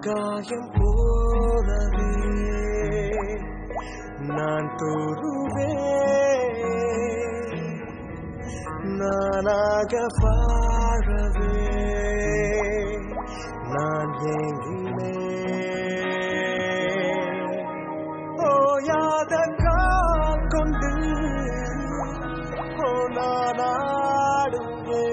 ஆகாயம் போலவே நான் தோறுவேன் நானாக வாழவே நான் ஏங்கினேன் ஓயாத கால் கொண்டு நான் ஆடுவேன்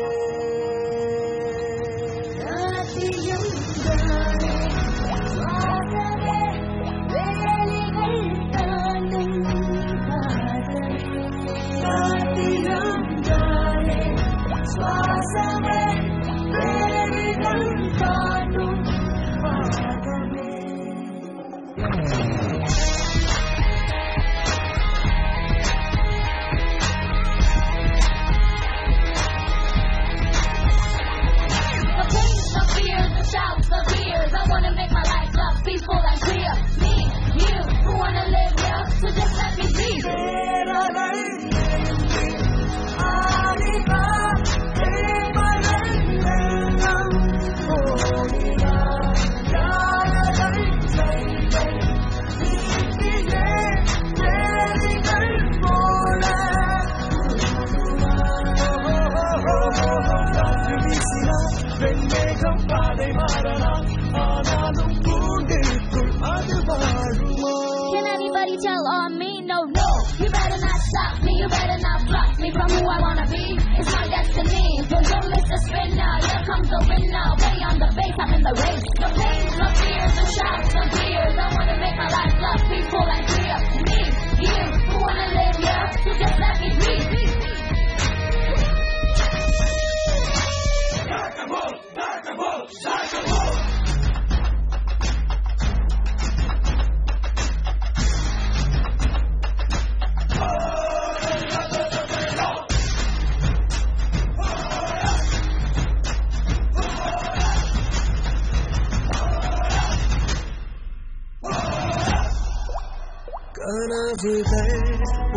Tell on me, no, you better not stop me, you better not block me from who I wanna be, it's my destiny, don't miss the spin now, here comes the win now, play on the bass, I'm in the race, the pain, the fears, the shouts, the tears, I wanna make my life love, peaceful and clear, me, you, who wanna live here, so just let me be. கனவுகள்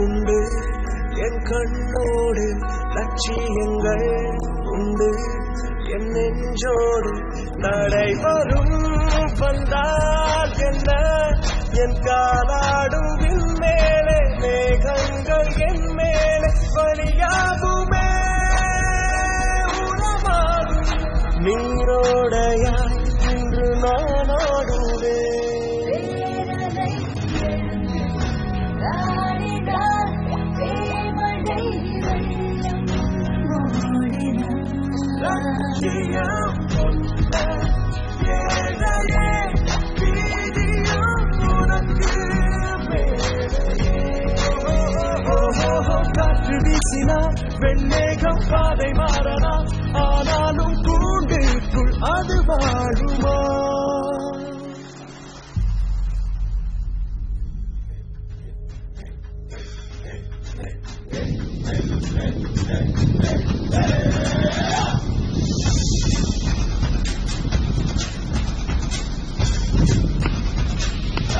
உண்டு என் கண்ணோடு லட்சியங்கள் உண்டு என் நெஞ்சோடு நடைபெறும் வந்தால் என்ன என் காலாடும் விண்மேலே மேகங்கள் என் மேலே வழியாகுமே உணவாகும் நீரோடையாய் இன்று நான் ஆடுவேன் காற்று வீசினா வெண்ணேகம் பாதை மாறனா ஆனாலும் கூண்டுக்குள் அது வாழுமா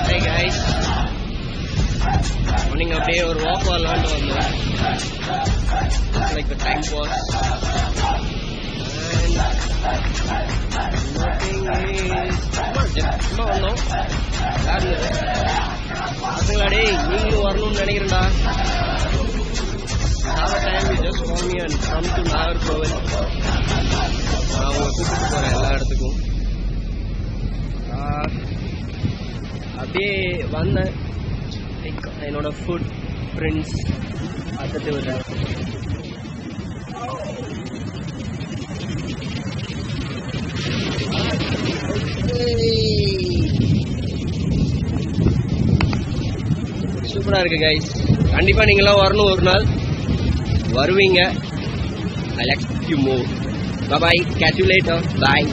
Hey guys, morning அப்படியே ஒரு வாக் வரலான்னு வந்தோம். It's like the time pass and nothing is சும்மா வந்தோம். பசங்களாடே நீங்களும் வரணும்னு நினைக்கிறேன்டா. Have a time you just call me and come to Nagarkoil. நான் உங்களை கூப்பிட்டு போகிறேன் எல்லா இடத்துக்கும். அப்படியே வந்தேன் என்னோட ஃபுட் பிரிண்ட்ஸ் பார்த்துட்டு விடுறேன். சூப்பராக இருக்கு கைஸ், கண்டிப்பாக நீங்களாம் வரணும் ஒரு நாள். வருவீங்க. I like you more. Bye bye. Catch you later. Bye.